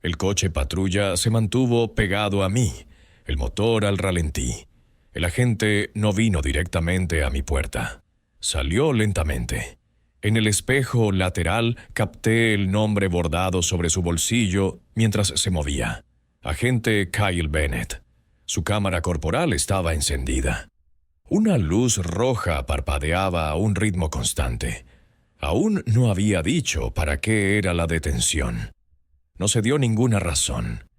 El coche patrulla se mantuvo pegado a mí, el motor al ralentí. El agente no vino directamente a mi puerta. Salió lentamente. En el espejo lateral capté el nombre bordado sobre su bolsillo mientras se movía. Agente Kyle Bennett. Su cámara corporal estaba encendida. Una luz roja parpadeaba a un ritmo constante. Aún no había dicho para qué era la detención. No se dio ninguna razón.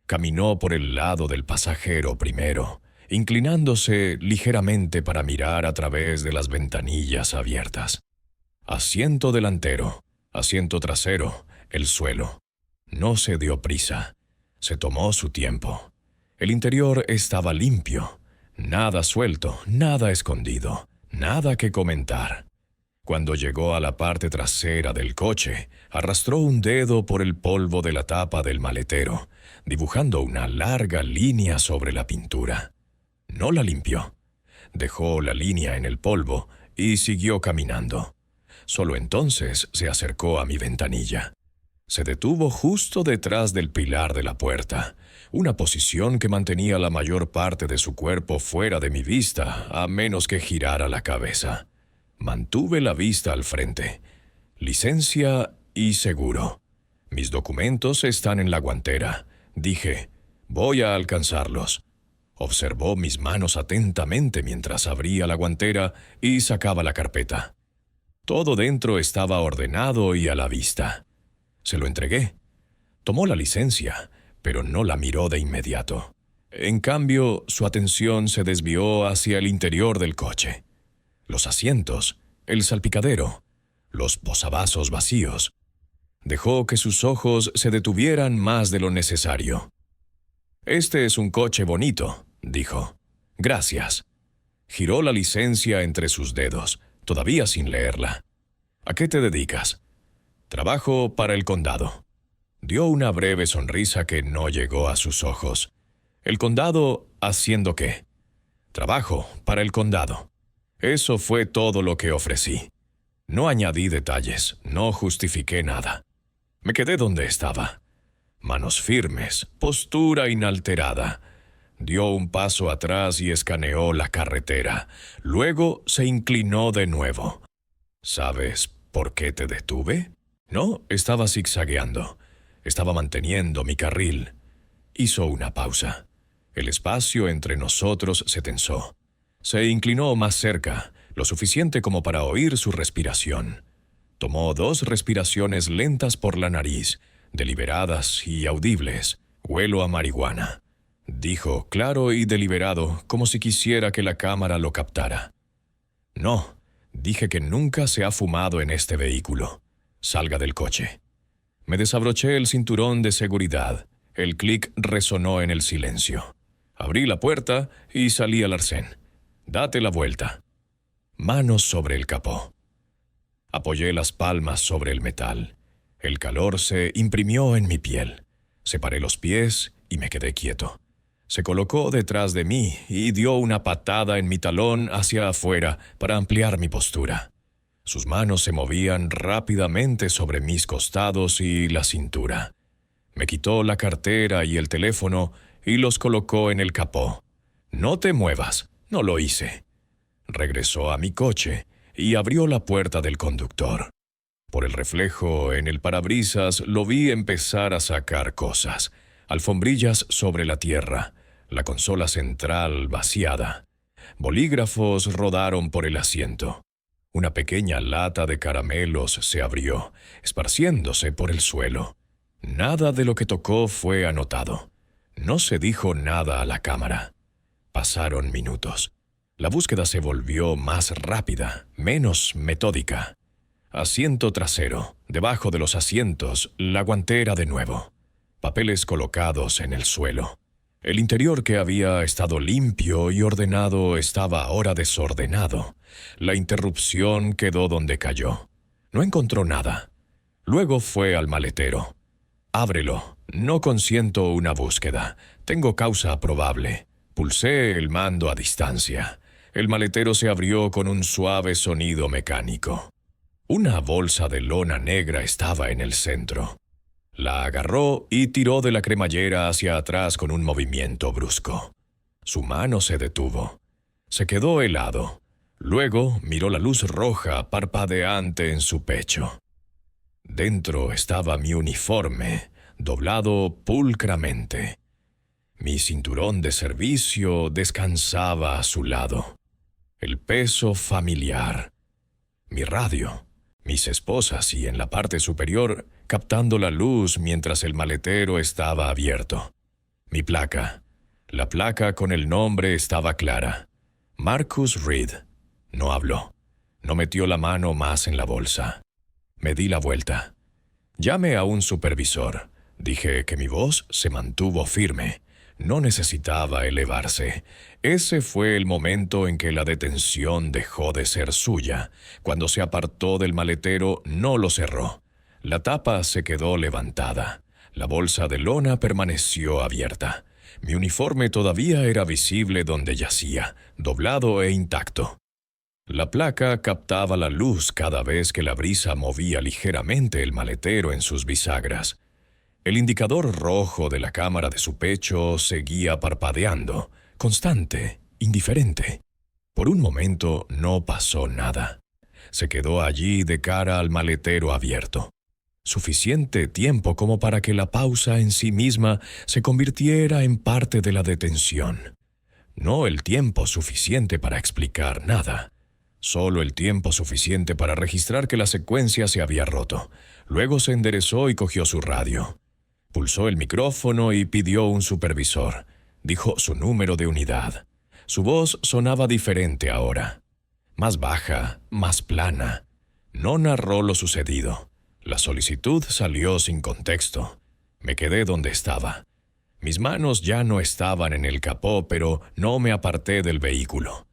Caminó por el lado del pasajero primero, inclinándose ligeramente para mirar a través de las ventanillas abiertas. Asiento delantero, asiento trasero, el suelo. No se dio prisa. Se tomó su tiempo. El interior estaba limpio. Nada suelto, nada escondido, nada que comentar. Cuando llegó a la parte trasera del coche, arrastró un dedo por el polvo de la tapa del maletero, dibujando una larga línea sobre la pintura. No la limpió. Dejó la línea en el polvo y siguió caminando. Solo entonces se acercó a mi ventanilla. Se detuvo justo detrás del pilar de la puerta, una posición que mantenía la mayor parte de su cuerpo fuera de mi vista, a menos que girara la cabeza. Mantuve la vista al frente. Licencia y seguro. Mis documentos están en la guantera. Dije, voy a alcanzarlos. Observó mis manos atentamente mientras abría la guantera y sacaba la carpeta. Todo dentro estaba ordenado y a la vista. Se lo entregué. Tomó la licencia, pero no la miró de inmediato. En cambio, su atención se desvió hacia el interior del coche. Los asientos, el salpicadero, los posavasos vacíos. Dejó que sus ojos se detuvieran más de lo necesario. «Este es un coche bonito», dijo. «Gracias». Giró la licencia entre sus dedos, todavía sin leerla. «¿A qué te dedicas?» «Trabajo para el condado». Dio una breve sonrisa que no llegó a sus ojos. «¿El condado haciendo qué?» «Trabajo para el condado». Eso fue todo lo que ofrecí. No añadí detalles, no justifiqué nada. Me quedé donde estaba. Manos firmes, postura inalterada. Dio un paso atrás y escaneó la carretera. Luego se inclinó de nuevo. ¿Sabes por qué te detuve? No, estaba zigzagueando. Estaba manteniendo mi carril. Hizo una pausa. El espacio entre nosotros se tensó. Se inclinó más cerca, lo suficiente como para oír su respiración. Tomó 2 respiraciones lentas por la nariz, deliberadas y audibles. «Huelo a marihuana», dijo claro y deliberado, como si quisiera que la cámara lo captara. «No», dije que nunca se ha fumado en este vehículo. «Salga del coche». Me desabroché el cinturón de seguridad. El clic resonó en el silencio. Abrí la puerta y salí al arcén. «Date la vuelta». Manos sobre el capó. Apoyé las palmas sobre el metal. El calor se imprimió en mi piel. Separé los pies y me quedé quieto. Se colocó detrás de mí y dio una patada en mi talón hacia afuera para ampliar mi postura. Sus manos se movían rápidamente sobre mis costados y la cintura. Me quitó la cartera y el teléfono y los colocó en el capó. «No te muevas». No lo hice. Regresó a mi coche y abrió la puerta del conductor. Por el reflejo en el parabrisas lo vi empezar a sacar cosas. Alfombrillas sobre la tierra, la consola central vaciada. Bolígrafos rodaron por el asiento. Una pequeña lata de caramelos se abrió, esparciéndose por el suelo. Nada de lo que tocó fue anotado. No se dijo nada a la cámara. Pasaron minutos. La búsqueda se volvió más rápida, menos metódica. Asiento trasero, debajo de los asientos, la guantera de nuevo. Papeles colocados en el suelo. El interior que había estado limpio y ordenado estaba ahora desordenado. La interrupción quedó donde cayó. No encontró nada. Luego fue al maletero. «Ábrelo. No consiento una búsqueda. Tengo causa probable». Pulsé el mando a distancia. El maletero se abrió con un suave sonido mecánico. Una bolsa de lona negra estaba en el centro. La agarró y tiró de la cremallera hacia atrás con un movimiento brusco. Su mano se detuvo. Se quedó helado. Luego miró la luz roja parpadeante en su pecho. Dentro estaba mi uniforme, doblado pulcramente. Mi cinturón de servicio descansaba a su lado. El peso familiar. Mi radio, mis esposas y en la parte superior captando la luz mientras el maletero estaba abierto. Mi placa. La placa con el nombre estaba clara. Marcus Reed. No habló. No metió la mano más en la bolsa. Me di la vuelta. Llamé a un supervisor. Dije que mi voz se mantuvo firme. No necesitaba elevarse. Ese fue el momento en que la detención dejó de ser suya. Cuando se apartó del maletero, no lo cerró. La tapa se quedó levantada. La bolsa de lona permaneció abierta. Mi uniforme todavía era visible donde yacía, doblado e intacto. La placa captaba la luz cada vez que la brisa movía ligeramente el maletero en sus bisagras. El indicador rojo de la cámara de su pecho seguía parpadeando, constante, indiferente. Por un momento no pasó nada. Se quedó allí de cara al maletero abierto. Suficiente tiempo como para que la pausa en sí misma se convirtiera en parte de la detención. No el tiempo suficiente para explicar nada. Solo el tiempo suficiente para registrar que la secuencia se había roto. Luego se enderezó y cogió su radio. Pulsó el micrófono y pidió un supervisor. Dijo su número de unidad. Su voz sonaba diferente ahora. Más baja, más plana. No narró lo sucedido. La solicitud salió sin contexto. Me quedé donde estaba. Mis manos ya no estaban en el capó, pero no me aparté del vehículo.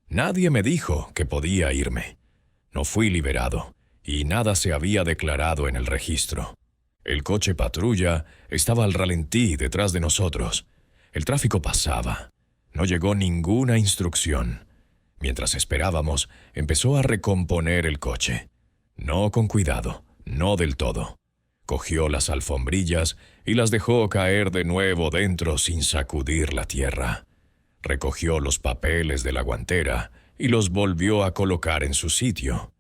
Nadie me dijo que podía irme. No fui liberado, y nada se había declarado en el registro. El coche patrulla estaba al ralentí detrás de nosotros. El tráfico pasaba. No llegó ninguna instrucción. Mientras esperábamos, empezó a recomponer el coche. No con cuidado, no del todo. Cogió las alfombrillas y las dejó caer de nuevo dentro sin sacudir la tierra. Recogió los papeles de la guantera y los volvió a colocar en su sitio.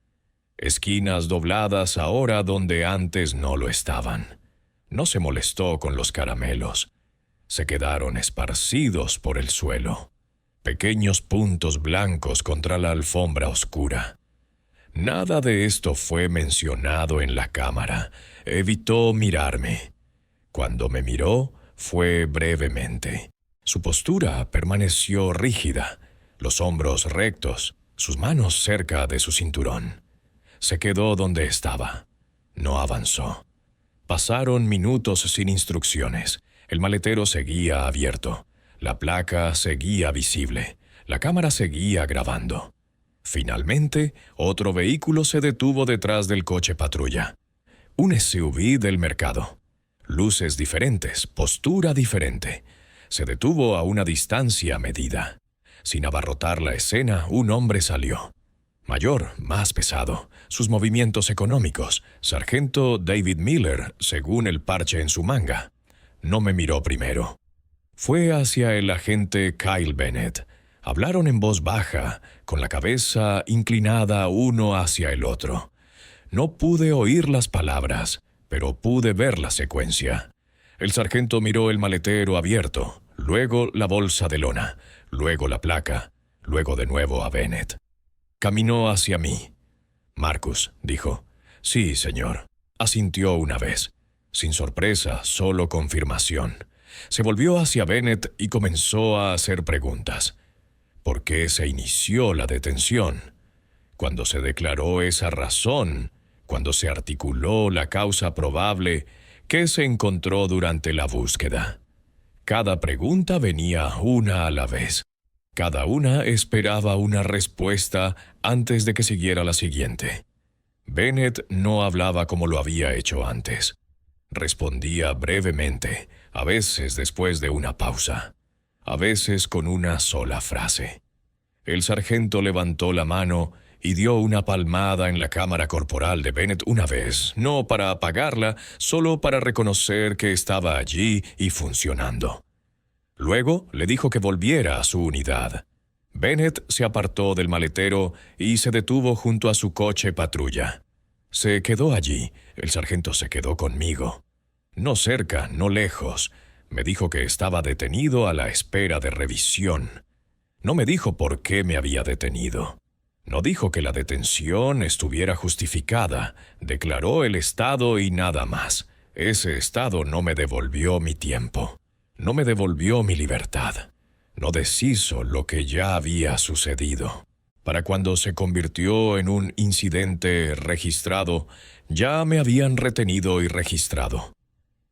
Esquinas dobladas ahora donde antes no lo estaban. No se molestó con los caramelos. Se quedaron esparcidos por el suelo. Pequeños puntos blancos contra la alfombra oscura. Nada de esto fue mencionado en la cámara. Evitó mirarme. Cuando me miró, fue brevemente. Su postura permaneció rígida, los hombros rectos, sus manos cerca de su cinturón. Se quedó donde estaba. No avanzó. Pasaron minutos sin instrucciones. El maletero seguía abierto. La placa seguía visible. La cámara seguía grabando. Finalmente, otro vehículo se detuvo detrás del coche patrulla. Un SUV del mercado. Luces diferentes, postura diferente. Se detuvo a una distancia medida. Sin abarrotar la escena, un hombre salió. Mayor, más pesado, sus movimientos económicos, sargento David Miller, según el parche en su manga. No me miró primero. Fue hacia el agente Kyle Bennett. Hablaron en voz baja, con la cabeza inclinada uno hacia el otro. No pude oír las palabras, pero pude ver la secuencia. El sargento miró el maletero abierto, luego la bolsa de lona, luego la placa, luego de nuevo a Bennett. Caminó hacia mí. «Marcus», dijo. «Sí, señor», asintió una vez. Sin sorpresa, solo confirmación. Se volvió hacia Bennett y comenzó a hacer preguntas. ¿Por qué se inició la detención? Cuando se declaró esa razón, cuando se articuló la causa probable, ¿qué se encontró durante la búsqueda? Cada pregunta venía una a la vez. Cada una esperaba una respuesta antes de que siguiera la siguiente. Bennett no hablaba como lo había hecho antes. Respondía brevemente, a veces después de una pausa, a veces con una sola frase. El sargento levantó la mano y dio una palmada en la cámara corporal de Bennett una vez, no para apagarla, solo para reconocer que estaba allí y funcionando. Luego le dijo que volviera a su unidad. Bennett se apartó del maletero y se detuvo junto a su coche patrulla. Se quedó allí. El sargento se quedó conmigo. No cerca, no lejos. Me dijo que estaba detenido a la espera de revisión. No me dijo por qué me había detenido. No dijo que la detención estuviera justificada. Declaró el estado y nada más. Ese estado no me devolvió mi tiempo. No me devolvió mi libertad. No deshizo lo que ya había sucedido. Para cuando se convirtió en un incidente registrado, ya me habían retenido y registrado.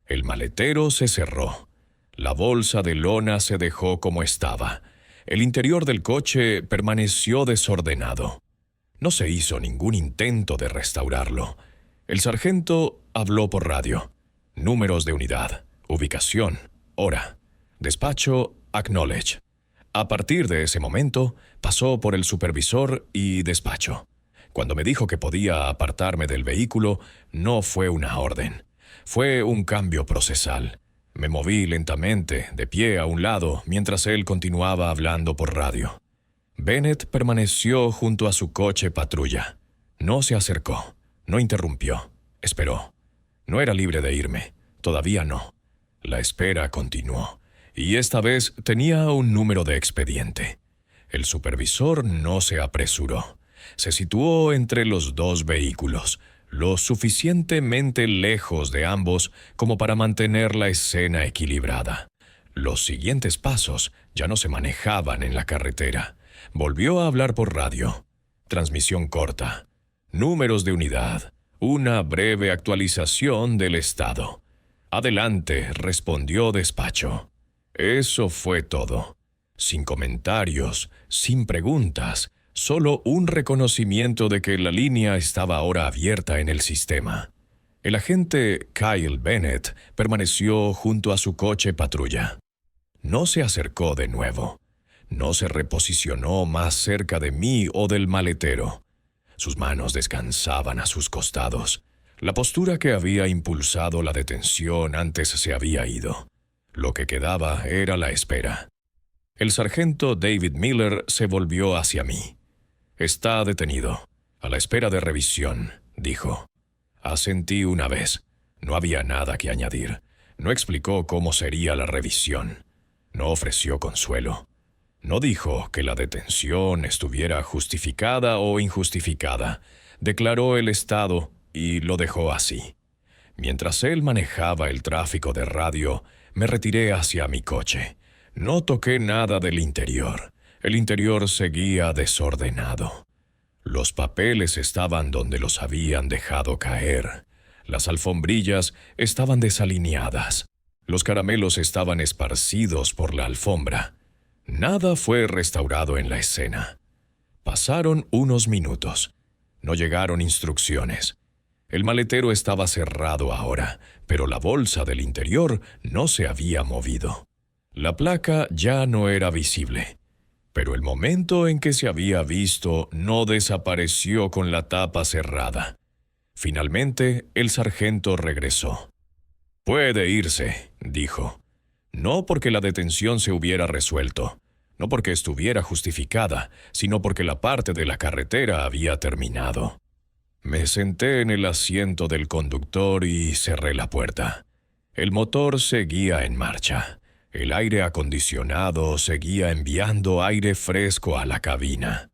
El maletero se cerró. La bolsa de lona se dejó como estaba. El interior del coche permaneció desordenado. No se hizo ningún intento de restaurarlo. El sargento habló por radio. Números de unidad, ubicación, hora. Despacho, acknowledge. A partir de ese momento, pasó por el supervisor y despacho. Cuando me dijo que podía apartarme del vehículo, no fue una orden. Fue un cambio procesal. Me moví lentamente, de pie a un lado, mientras él continuaba hablando por radio. Bennett permaneció junto a su coche patrulla. No se acercó, no interrumpió, esperó. No era libre de irme, todavía no. La espera continuó, y esta vez tenía un número de expediente. El supervisor no se apresuró. Se situó entre los dos vehículos, lo suficientemente lejos de ambos como para mantener la escena equilibrada. Los siguientes pasos ya no se manejaban en la carretera. Volvió a hablar por radio. Transmisión corta. Números de unidad. Una breve actualización del estado. Adelante, respondió despacho. Eso fue todo. Sin comentarios, sin preguntas, solo un reconocimiento de que la línea estaba ahora abierta en el sistema. El agente Kyle Bennett permaneció junto a su coche patrulla. No se acercó de nuevo. No se reposicionó más cerca de mí o del maletero. Sus manos descansaban a sus costados. La postura que había impulsado la detención antes se había ido. Lo que quedaba era la espera. El sargento David Miller se volvió hacia mí. «Está detenido, a la espera de revisión», dijo. Asentí una vez. No había nada que añadir. No explicó cómo sería la revisión. No ofreció consuelo. No dijo que la detención estuviera justificada o injustificada. Declaró el estado y lo dejó así. Mientras él manejaba el tráfico de radio, me retiré hacia mi coche. No toqué nada del interior. El interior seguía desordenado. Los papeles estaban donde los habían dejado caer. Las alfombrillas estaban desalineadas. Los caramelos estaban esparcidos por la alfombra. Nada fue restaurado en la escena. Pasaron unos minutos. No llegaron instrucciones. El maletero estaba cerrado ahora, pero la bolsa del interior no se había movido. La placa ya no era visible. Pero el momento en que se había visto no desapareció con la tapa cerrada. Finalmente, el sargento regresó. «Puede irse», dijo. No porque la detención se hubiera resuelto, no porque estuviera justificada, sino porque la parte de la carretera había terminado. Me senté en el asiento del conductor y cerré la puerta. El motor seguía en marcha. El aire acondicionado seguía enviando aire fresco a la cabina.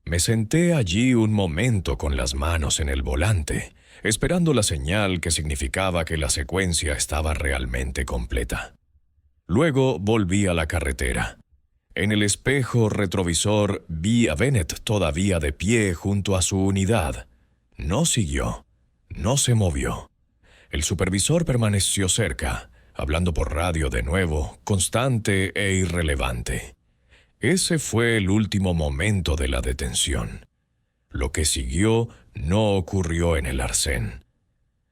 Me senté allí un momento con las manos en el volante, esperando la señal que significaba que la secuencia estaba realmente completa. Luego volví a la carretera. En el espejo retrovisor vi a Bennett todavía de pie junto a su unidad. No siguió, no se movió. El supervisor permaneció cerca, hablando por radio de nuevo, constante e irrelevante. Ese fue el último momento de la detención. Lo que siguió no ocurrió en el arcén.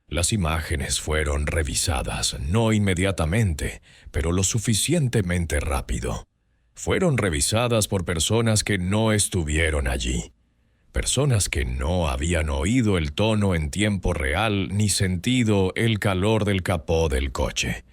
Las imágenes fueron revisadas, no inmediatamente, pero lo suficientemente rápido. Fueron revisadas por personas que no estuvieron allí. Personas que no habían oído el tono en tiempo real ni sentido el calor del capó del coche.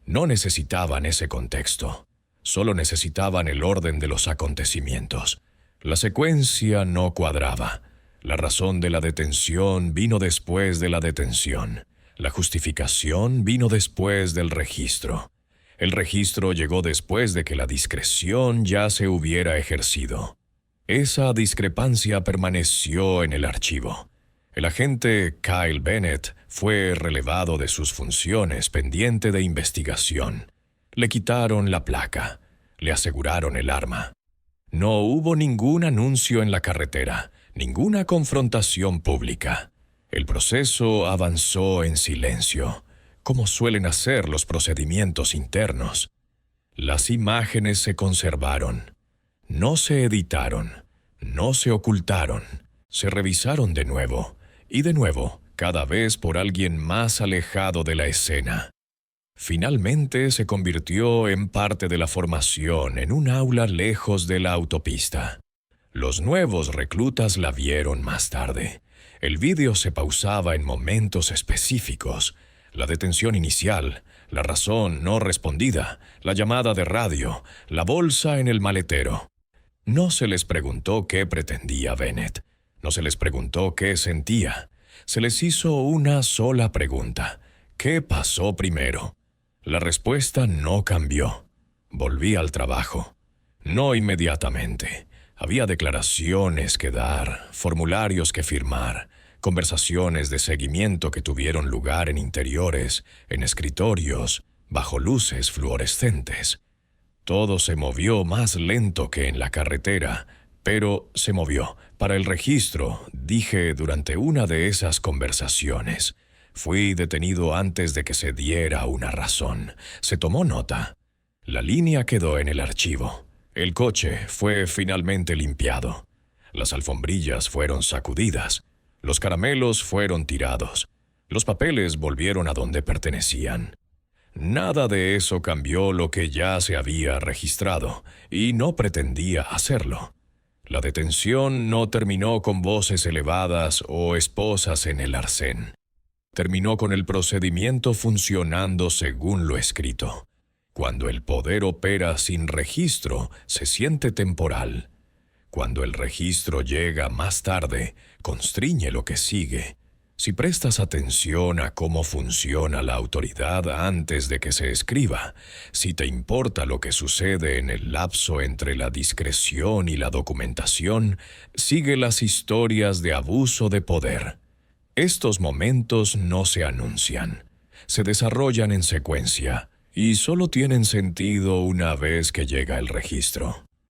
No necesitaban ese contexto. Solo necesitaban el orden de los acontecimientos. La secuencia no cuadraba. La razón de la detención vino después de la detención. La justificación vino después del registro. El registro llegó después de que la discreción ya se hubiera ejercido. Esa discrepancia permaneció en el archivo. El agente Kyle Bennett fue relevado de sus funciones pendiente de investigación. Le quitaron la placa. Le aseguraron el arma. No hubo ningún anuncio en la carretera, ninguna confrontación pública. El proceso avanzó en silencio, como suelen hacer los procedimientos internos. Las imágenes se conservaron. No se editaron, no se ocultaron, se revisaron de nuevo, y de nuevo, cada vez por alguien más alejado de la escena. Finalmente se convirtió en parte de la formación en un aula lejos de la autopista. Los nuevos reclutas la vieron más tarde. El vídeo se pausaba en momentos específicos. La detención inicial, la razón no respondida, la llamada de radio, la bolsa en el maletero. No se les preguntó qué pretendía Bennett. No se les preguntó qué sentía. Se les hizo una sola pregunta. ¿Qué pasó primero? La respuesta no cambió. Volví al trabajo. No inmediatamente. Había declaraciones que dar, formularios que firmar, conversaciones de seguimiento que tuvieron lugar en interiores, en escritorios, bajo luces fluorescentes. Todo se movió más lento que en la carretera, pero se movió. Para el registro, dije durante una de esas conversaciones. Fui detenido antes de que se diera una razón. Se tomó nota. La línea quedó en el archivo. El coche fue finalmente limpiado. Las alfombrillas fueron sacudidas. Los caramelos fueron tirados. Los papeles volvieron a donde pertenecían. Nada de eso cambió lo que ya se había registrado, y no pretendía hacerlo. La detención no terminó con voces elevadas o esposas en el arcén. Terminó con el procedimiento funcionando según lo escrito. Cuando el poder opera sin registro, se siente temporal. Cuando el registro llega más tarde, constriñe lo que sigue. Si prestas atención a cómo funciona la autoridad antes de que se escriba, si te importa lo que sucede en el lapso entre la discreción y la documentación, sigue las historias de abuso de poder. Estos momentos no se anuncian, se desarrollan en secuencia y solo tienen sentido una vez que llega el registro.